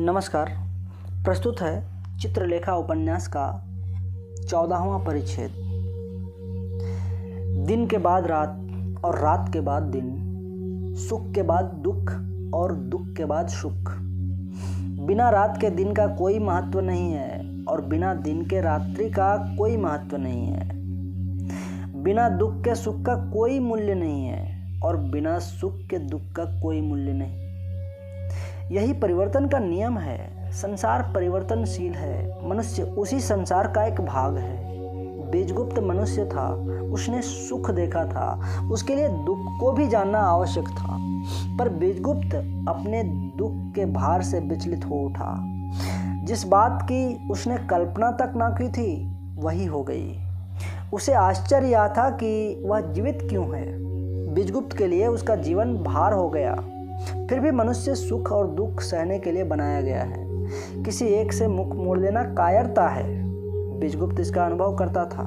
नमस्कार। प्रस्तुत है चित्रलेखा उपन्यास का 14वां परिच्छेद। दिन के बाद रात और रात के बाद दिन, सुख के बाद दुख और दुख के बाद सुख। बिना रात के दिन का कोई महत्व नहीं है और बिना दिन के रात्रि का कोई महत्व नहीं है। बिना दुख के सुख का कोई मूल्य नहीं है और बिना सुख के दुख का कोई मूल्य नहीं। यही परिवर्तन का नियम है। संसार परिवर्तनशील है। मनुष्य उसी संसार का एक भाग है। बीजगुप्त मनुष्य था, उसने सुख देखा था, उसके लिए दुख को भी जानना आवश्यक था। पर बीजगुप्त अपने दुख के भार से विचलित हो उठा। जिस बात की उसने कल्पना तक ना की थी वही हो गई। उसे आश्चर्य यह था कि वह जीवित क्यों है। बीजगुप्त के लिए उसका जीवन भार हो गया। फिर भी मनुष्य सुख और दुख सहने के लिए बनाया गया है। किसी एक से मुख मोड़ लेना कायरता है। बीजगुप्त इसका अनुभव करता था।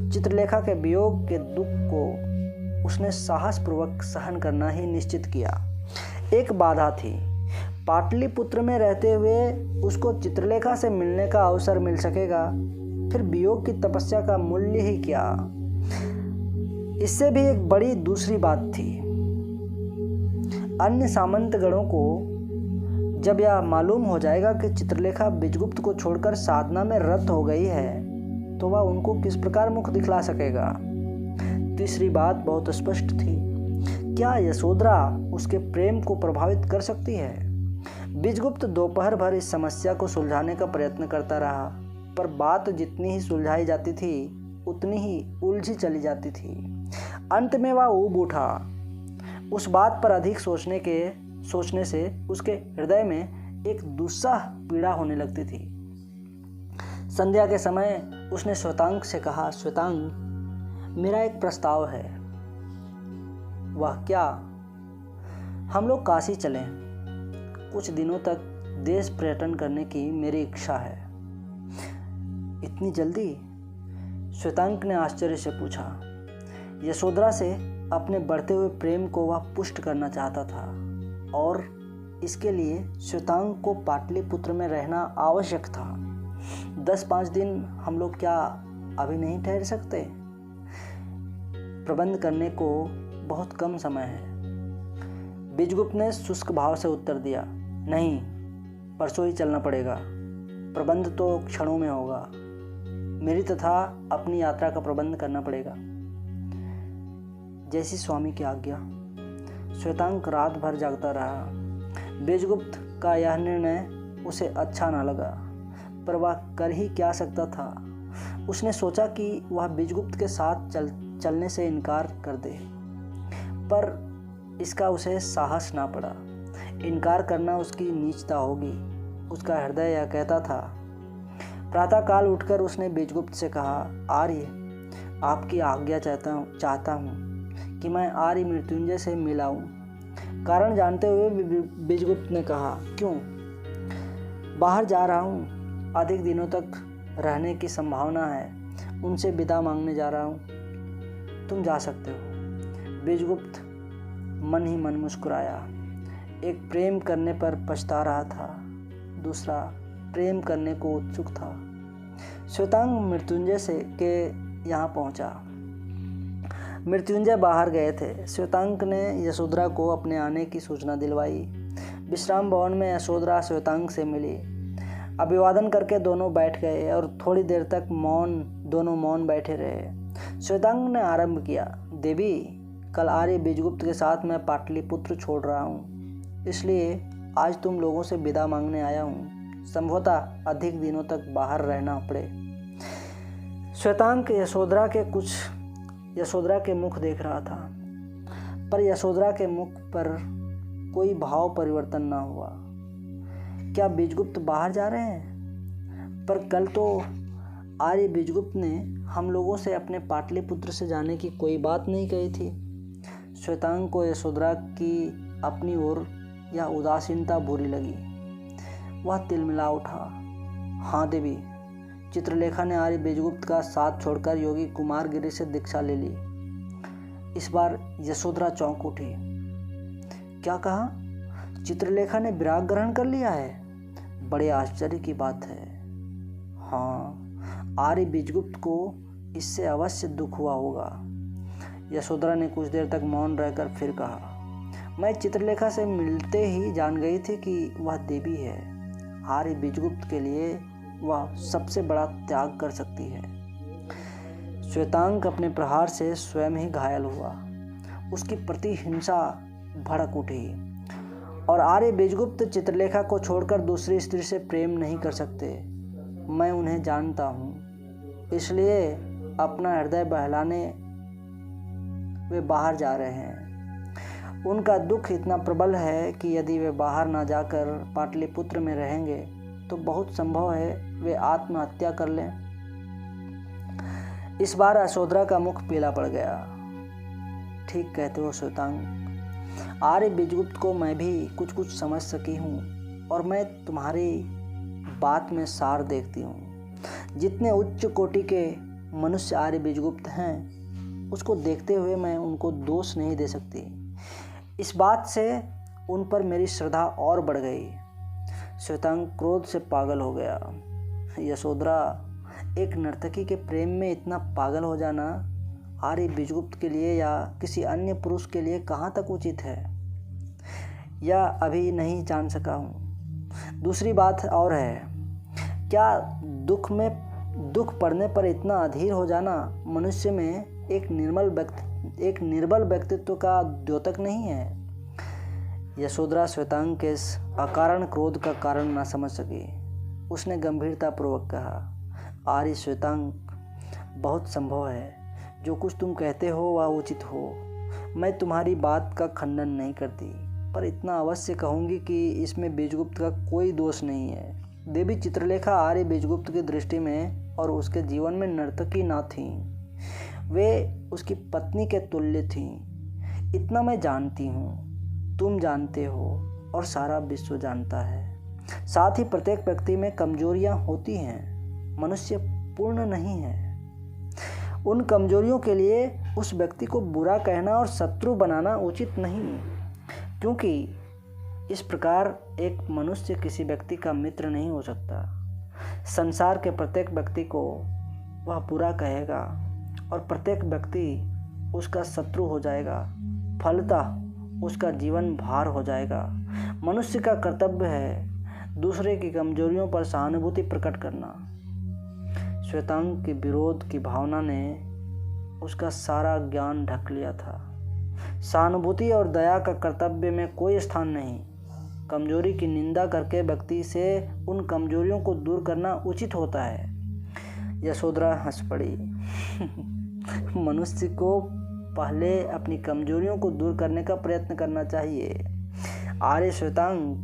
चित्रलेखा के वियोग के दुख को उसने साहसपूर्वक सहन करना ही निश्चित किया। एक बाधा थी। पाटलिपुत्र में रहते हुए उसको चित्रलेखा से मिलने का अवसर मिल सकेगा, फिर वियोग की तपस्या का मूल्य ही क्या। इससे भी एक बड़ी दूसरी बात थी। अन्य सामंतगणों को जब यह मालूम हो जाएगा कि चित्रलेखा बीजगुप्त को छोड़कर साधना में रत हो गई है तो वह उनको किस प्रकार मुख दिखला सकेगा। तीसरी बात बहुत स्पष्ट थी। क्या यशोधरा उसके प्रेम को प्रभावित कर सकती है। बीजगुप्त दोपहर भर इस समस्या को सुलझाने का प्रयत्न करता रहा, पर बात जितनी ही सुलझाई जाती थी उतनी ही उलझी चली जाती थी। अंत में वह ऊब उठा। उस बात पर अधिक सोचने से उसके हृदय में एक दुस्साह पीड़ा होने लगती थी। संध्या के समय उसने श्वेतांग से कहा, श्वेतांग, मेरा एक प्रस्ताव है। वह क्या। हम लोग काशी चलें। कुछ दिनों तक देश पर्यटन करने की मेरी इच्छा है। इतनी जल्दी? श्वेतांग ने आश्चर्य से पूछा। यशोधरा से अपने बढ़ते हुए प्रेम को वह पुष्ट करना चाहता था और इसके लिए श्वेतांग को पाटलिपुत्र में रहना आवश्यक था। 10-5 दिन हम लोग क्या अभी नहीं ठहर सकते? प्रबंध करने को बहुत कम समय है। बीजगुप्त ने शुष्क भाव से उत्तर दिया, नहीं, परसों ही चलना पड़ेगा। प्रबंध तो क्षणों में होगा। मेरी तथा अपनी यात्रा का प्रबंध करना पड़ेगा। जैसी स्वामी की आज्ञा। श्वेतांग रात भर जागता रहा। बीजगुप्त का यह निर्णय उसे अच्छा ना लगा, पर वह कर ही क्या सकता था। उसने सोचा कि वह बीजगुप्त के साथ चलने से इनकार कर दे, पर इसका उसे साहस ना पड़ा। इनकार करना उसकी नीचता होगी, उसका हृदय यह कहता था। प्रातःकाल उठकर उसने बीजगुप्त से कहा, आर्य, आपकी आज्ञा चाहता हूँ कि मैं आर्य मृत्युंजय से मिलाऊं। कारण जानते हुए बीजगुप्त ने कहा, क्यों? बाहर जा रहा हूँ, अधिक दिनों तक रहने की संभावना है, उनसे विदा मांगने जा रहा हूँ। तुम जा सकते हो। बीजगुप्त मन ही मन मुस्कुराया। एक प्रेम करने पर पछता रहा था, दूसरा प्रेम करने को उत्सुक था। श्वेतांग मृत्युंजय से के यहाँ पहुँचा। मृत्युंजय बाहर गए थे। श्वेतांग ने यशोधरा को अपने आने की सूचना दिलवाई। विश्राम भवन में यशोधरा श्वेतांग से मिली। अभिवादन करके दोनों बैठ गए और थोड़ी देर तक दोनों मौन बैठे रहे। श्वेतांग ने आरंभ किया, देवी, कल आर्य बीजगुप्त के साथ मैं पाटलिपुत्र छोड़ रहा हूँ, इसलिए आज तुम लोगों से विदा मांगने आया हूँ। संभवतः अधिक दिनों तक बाहर रहना पड़े। श्वेतांग यशोधरा के मुख देख रहा था, पर यशोधरा के मुख पर कोई भाव परिवर्तन न हुआ। क्या बीजगुप्त बाहर जा रहे हैं? पर कल तो आर्य बीजगुप्त ने हम लोगों से अपने पाटलिपुत्र से जाने की कोई बात नहीं कही थी। श्वेतांग को यशोधरा की अपनी ओर यह उदासीनता बुरी लगी। वह तिलमिला उठा। हाँ देवी, चित्रलेखा ने आर्य बीजगुप्त का साथ छोड़कर योगी कुमारगिरी से दीक्षा ले ली। इस बार यशोधरा चौंक उठी। क्या कहा? चित्रलेखा ने विराग ग्रहण कर लिया है? बड़े आश्चर्य की बात है। हाँ, आर्य बीजगुप्त को इससे अवश्य दुख हुआ होगा। यशोधरा ने कुछ देर तक मौन रहकर फिर कहा, मैं चित्रलेखा से मिलते ही जान गई थी कि वह देवी है। आर्य बीजगुप्त के लिए वह सबसे बड़ा त्याग कर सकती है। श्वेतांक अपने प्रहार से स्वयं ही घायल हुआ। उसकी प्रतिहिंसा भड़क उठी और आर्य बीजगुप्त चित्रलेखा को छोड़कर दूसरी स्त्री से प्रेम नहीं कर सकते। मैं उन्हें जानता हूँ, इसलिए अपना हृदय बहलाने वे बाहर जा रहे हैं। उनका दुख इतना प्रबल है कि यदि वे बाहर ना जाकर पाटलिपुत्र में रहेंगे तो बहुत संभव है वे आत्महत्या कर लें। इस बार यशोधरा का मुख पीला पड़ गया। ठीक कहते हो श्वेतांक, आर्य बीजगुप्त को मैं भी कुछ कुछ समझ सकी हूँ और मैं तुम्हारी बात में सार देखती हूँ। जितने उच्च कोटि के मनुष्य आर्य बीजगुप्त हैं, उसको देखते हुए मैं उनको दोष नहीं दे सकती। इस बात से उन पर मेरी श्रद्धा और बढ़ गई। श्वेतांक क्रोध से पागल हो गया। यशोधरा, एक नर्तकी के प्रेम में इतना पागल हो जाना आर्य बीजगुप्त के लिए या किसी अन्य पुरुष के लिए कहाँ तक उचित है, या अभी नहीं जान सका हूँ। दूसरी बात और है, क्या दुख पड़ने पर इतना अधीर हो जाना मनुष्य में एक निर्बल व्यक्तित्व का द्योतक नहीं है। यशोधरा श्वेतांक के इस अकारण क्रोध का कारण न समझ सकी। उसने गंभीरतापूर्वक कहा, आर्य श्वेतांक, बहुत संभव है जो कुछ तुम कहते हो वह उचित हो। मैं तुम्हारी बात का खंडन नहीं करती, पर इतना अवश्य कहूँगी कि इसमें बीजगुप्त का कोई दोष नहीं है। देवी चित्रलेखा आर्य बीजगुप्त की दृष्टि में और उसके जीवन में नर्तकी न थी, वे उसकी पत्नी के तुल्य थीं। इतना मैं जानती हूँ, तुम जानते हो और सारा विश्व जानता है। साथ ही प्रत्येक व्यक्ति में कमजोरियाँ होती हैं, मनुष्य पूर्ण नहीं है। उन कमजोरियों के लिए उस व्यक्ति को बुरा कहना और शत्रु बनाना उचित नहीं, क्योंकि इस प्रकार एक मनुष्य किसी व्यक्ति का मित्र नहीं हो सकता। संसार के प्रत्येक व्यक्ति को वह बुरा कहेगा और प्रत्येक व्यक्ति उसका शत्रु हो जाएगा। फलतः उसका जीवन भार हो जाएगा। मनुष्य का कर्तव्य है दूसरे की कमजोरियों पर सहानुभूति प्रकट करना। श्वेतांक की विरोध की भावना ने उसका सारा ज्ञान ढक लिया था। सहानुभूति और दया का कर्तव्य में कोई स्थान नहीं। कमजोरी की निंदा करके व्यक्ति से उन कमजोरियों को दूर करना उचित होता है। यशोधरा हंस पड़ी। मनुष्य को पहले अपनी कमजोरियों को दूर करने का प्रयत्न करना चाहिए। आर्य श्वेतांक,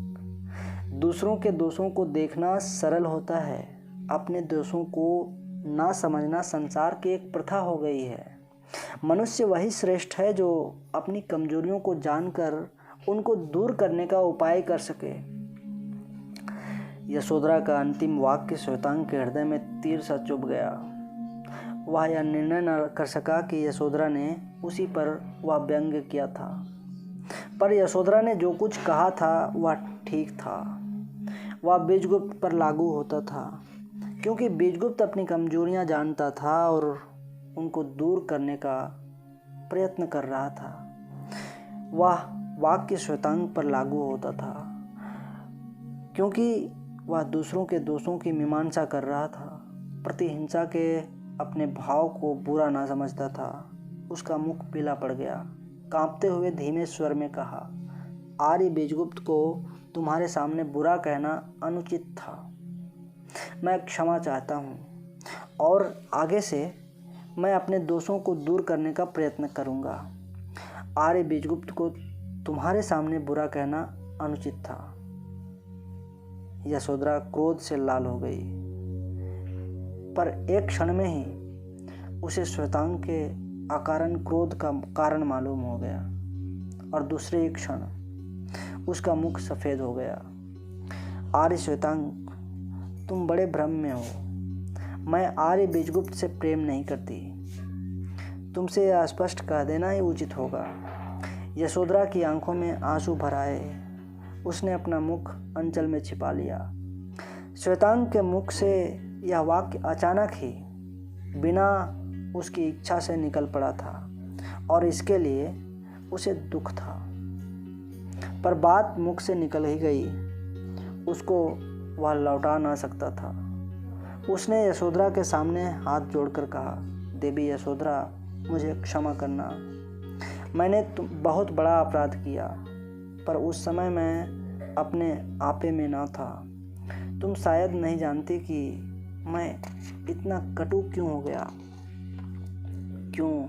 दूसरों के दोषों को देखना सरल होता है, अपने दोषों को ना समझना संसार की एक प्रथा हो गई है। मनुष्य वही श्रेष्ठ है जो अपनी कमजोरियों को जानकर उनको दूर करने का उपाय कर सके। यशोधरा का अंतिम वाक्य श्वेतांक के हृदय में तीर सा चुभ गया। वह यह निर्णय न कर सका कि यशोधरा ने उसी पर वह व्यंग्य किया था, पर यशोधरा ने जो कुछ कहा था वह ठीक था। वह बीजगुप्त पर लागू होता था, क्योंकि बीजगुप्त अपनी कमजोरियां जानता था और उनको दूर करने का प्रयत्न कर रहा था। वह वाक्य श्वेतांक पर लागू होता था, क्योंकि वह दूसरों के दोषों की मीमांसा कर रहा था। प्रतिहिंसा के अपने भाव को बुरा ना समझता था। उसका मुख पीला पड़ गया। कांपते हुए धीमे स्वर में कहा, आर्य बीजगुप्त को तुम्हारे सामने बुरा कहना अनुचित था। मैं क्षमा चाहता हूँ और आगे से मैं अपने दोषों को दूर करने का प्रयत्न करूँगा। आर्य बीजगुप्त को तुम्हारे सामने बुरा कहना अनुचित था। यशोधरा क्रोध से लाल हो गई, पर एक क्षण में ही उसे श्वेतांक के अकारण क्रोध का कारण मालूम हो गया और दूसरे ही क्षण उसका मुख सफ़ेद हो गया। आर्य श्वेतांक, तुम बड़े भ्रम में हो। मैं आर्य बीजगुप्त से प्रेम नहीं करती। तुमसे यह स्पष्ट कह देना ही उचित होगा। यशोधरा की आंखों में आंसू भर आए। उसने अपना मुख अंचल में छिपा लिया। श्वेतांग के मुख से यह वाक्य अचानक ही बिना उसकी इच्छा से निकल पड़ा था और इसके लिए उसे दुख था, पर बात मुख से निकल ही गई, उसको वह लौटा ना सकता था। उसने यशोधरा के सामने हाथ जोड़कर कहा, देवी यशोधरा, मुझे क्षमा करना, मैंने बहुत बड़ा अपराध किया, पर उस समय मैं अपने आपे में ना था। तुम शायद नहीं जानती कि मैं इतना कटु क्यों हो गया। क्यों?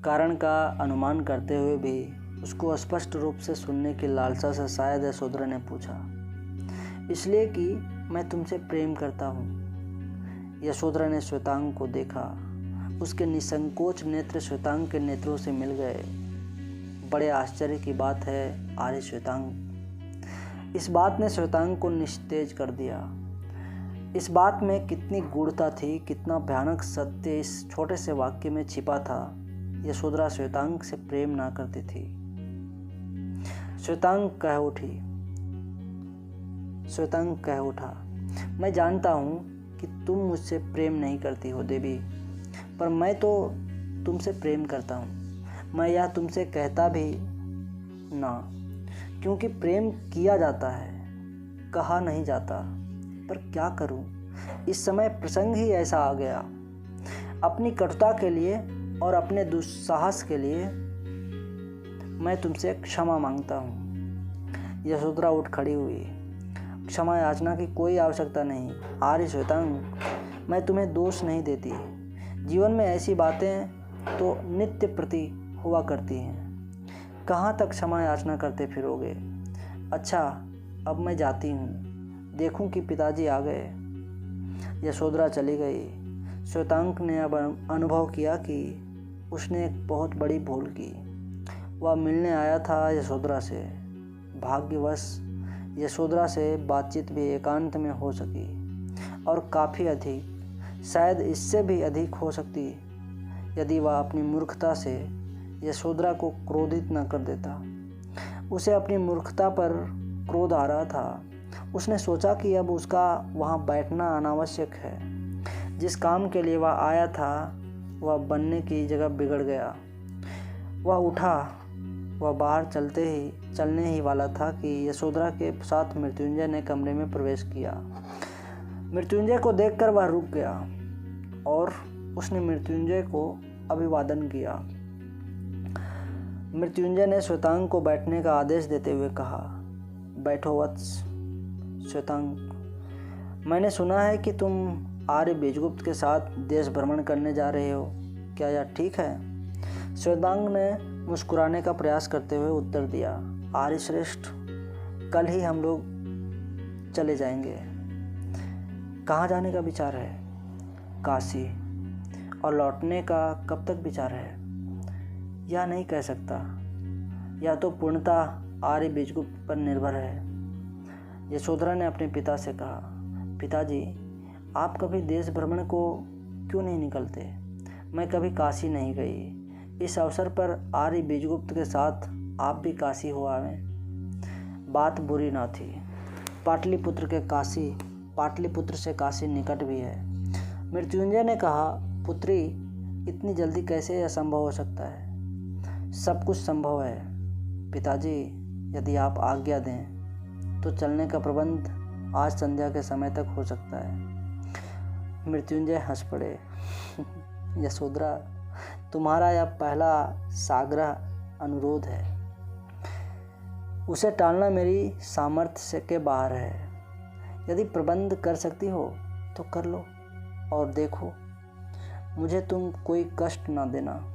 कारण का अनुमान करते हुए भी उसको स्पष्ट रूप से सुनने की लालसा से शायद यशोधरा ने पूछा। इसलिए कि मैं तुमसे प्रेम करता हूँ। यशोधरा ने श्वेतांग को देखा। उसके निसंकोच नेत्र श्वेतांग के नेत्रों से मिल गए। बड़े आश्चर्य की बात है आर्य श्वेतांग। इस बात ने श्वेतांग को निस्तेज कर दिया। इस बात में कितनी गूढ़ता थी, कितना भयानक सत्य इस छोटे से वाक्य में छिपा था। यशोधरा श्वेतांग से प्रेम ना करती थी। श्वेतांग कह उठा, मैं जानता हूँ कि तुम मुझसे प्रेम नहीं करती हो देवी, पर मैं तो तुमसे प्रेम करता हूँ। मैं यह तुमसे कहता भी ना, क्योंकि प्रेम किया जाता है, कहा नहीं जाता। पर क्या करूँ, इस समय प्रसंग ही ऐसा आ गया। अपनी कटुता के लिए और अपने दुस्साहस के लिए मैं तुमसे क्षमा मांगता हूँ। यशोधरा उठ खड़ी हुई। क्षमा याचना की कोई आवश्यकता नहीं आर्य श्वेतांग, मैं तुम्हें दोष नहीं देती। जीवन में ऐसी बातें तो नित्य प्रति हुआ करती हैं। कहाँ तक क्षमा याचना करते फिरोगे। अच्छा, अब मैं जाती हूँ, देखूं कि पिताजी आ गए। यशोधरा चली गई। श्वेतांग ने अब अनुभव किया कि उसने एक बहुत बड़ी भूल की। वह मिलने आया था यशोधरा से। भाग्यवश यशोधरा से बातचीत भी एकांत में हो सकी और काफ़ी अधिक, शायद इससे भी अधिक हो सकती यदि वह अपनी मूर्खता से यशोधरा को क्रोधित न कर देता। उसे अपनी मूर्खता पर क्रोध आ रहा था। उसने सोचा कि अब उसका वहाँ बैठना अनावश्यक है। जिस काम के लिए वह आया था वह बनने की जगह बिगड़ गया। वह उठा। वह बाहर चलने ही वाला था कि यशोधरा के साथ मृत्युंजय ने कमरे में प्रवेश किया। मृत्युंजय को देखकर वह रुक गया और उसने मृत्युंजय को अभिवादन किया। मृत्युंजय ने श्वेतांग को बैठने का आदेश देते हुए कहा, बैठो वत्स। श्वेतांग, मैंने सुना है कि तुम आर्य बीजगुप्त के साथ देश भ्रमण करने जा रहे हो, क्या यह ठीक है? श्वेतांग ने मुस्कुराने का प्रयास करते हुए उत्तर दिया, आर्य श्रेष्ठ, कल ही हम लोग चले जाएंगे। कहाँ जाने का विचार है? काशी। और लौटने का कब तक विचार है? यह नहीं कह सकता। यह तो पूर्णतः आर्य बीजगुप्त पर निर्भर है। यशोधरा ने अपने पिता से कहा, पिताजी, आप कभी देश भ्रमण को क्यों नहीं निकलते? मैं कभी काशी नहीं गई। इस अवसर पर आर्य बीजगुप्त के साथ आप भी काशी हो आवें। बात बुरी ना थी। पाटलिपुत्र से काशी निकट भी है। मृत्युंजय ने कहा, पुत्री, इतनी जल्दी कैसे यह संभव हो सकता है? सब कुछ संभव है पिताजी, यदि आप आज्ञा दें तो चलने का प्रबंध आज संध्या के समय तक हो सकता है। मृत्युंजय हंस पड़े। यशोधरा, तुम्हारा यह पहला साग्रह अनुरोध है। उसे टालना मेरी सामर्थ्य से के बाहर है। यदि प्रबंध कर सकती हो तो कर लो और देखो, मुझे तुम कोई कष्ट ना देना।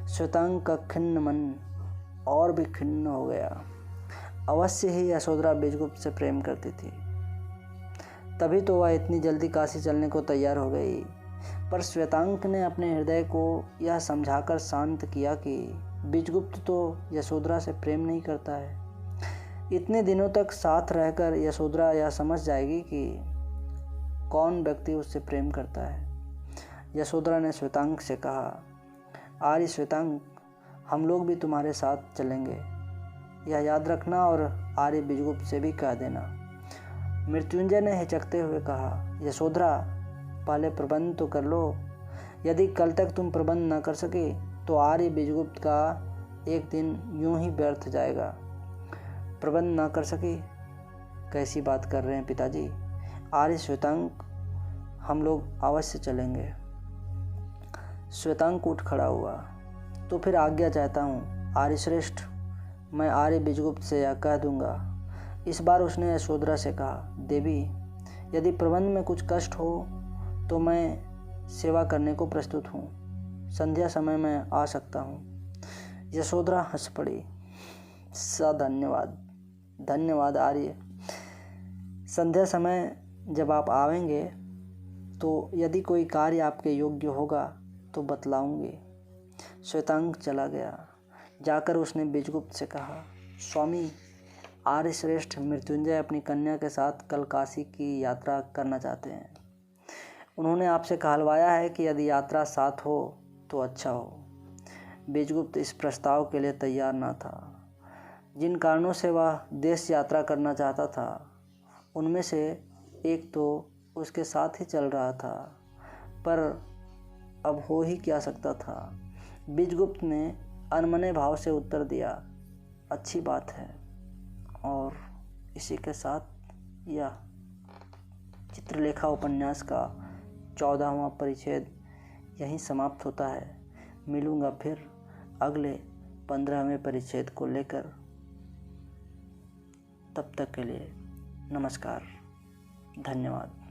श्वेतांग का खिन्न मन और भी खिन्न हो गया। अवश्य ही यशोधरा बीजगुप्त से प्रेम करती थी, तभी तो वह इतनी जल्दी काशी चलने को तैयार हो गई। पर श्वेतांग ने अपने हृदय को यह समझाकर शांत किया कि बीजगुप्त तो यशोधरा से प्रेम नहीं करता है। इतने दिनों तक साथ रहकर यशोधरा यह समझ जाएगी कि कौन व्यक्ति उससे प्रेम करता है। यशोधरा ने श्वेतांग से कहा, आर्य श्वेतांग, हम लोग भी तुम्हारे साथ चलेंगे, यह याद रखना और आर्य बीजगुप्त से भी कह देना। मृत्युंजय ने हिचकते हुए कहा, यशोधरा पहले प्रबंध तो कर लो। यदि कल तक तुम प्रबंध न कर सके तो आर्य बीजगुप्त का एक दिन यूं ही व्यर्थ जाएगा। प्रबंध न कर सके? कैसी बात कर रहे हैं पिताजी? आर्य श्वेतांक हम लोग अवश्य चलेंगे। श्वेतांक उठ खड़ा हुआ। तो फिर आज्ञा चाहता हूँ आर्यश्रेष्ठ, मैं आर्य बीजगुप्त से यह कह दूंगा। इस बार उसने यशोधरा से कहा, देवी यदि प्रबंध में कुछ कष्ट हो तो मैं सेवा करने को प्रस्तुत हूँ। संध्या समय में आ सकता हूँ। यशोधरा हंस पड़ी। धन्यवाद धन्यवाद आर्य। संध्या समय जब आप आवेंगे तो यदि कोई कार्य आपके योग्य होगा तो बतलाऊंगी। श्वेतांक चला गया। जाकर उसने बीजगुप्त से कहा, स्वामी आर्यश्रेष्ठ मृत्युंजय अपनी कन्या के साथ कल काशी की यात्रा करना चाहते हैं। उन्होंने आपसे कहलवाया है कि यदि यात्रा साथ हो तो अच्छा हो। बीजगुप्त इस प्रस्ताव के लिए तैयार न था। जिन कारणों से वह देश यात्रा करना चाहता था उनमें से एक तो उसके साथ ही चल रहा था, पर अब हो ही क्या सकता था। बीजगुप्त ने अनमने भाव से उत्तर दिया, अच्छी बात है। और इसी के साथ यह चित्रलेखा उपन्यास का 14वां परिच्छेद यहीं समाप्त होता है। मिलूँगा फिर अगले 15वें परिच्छेद को लेकर। तब तक के लिए नमस्कार, धन्यवाद।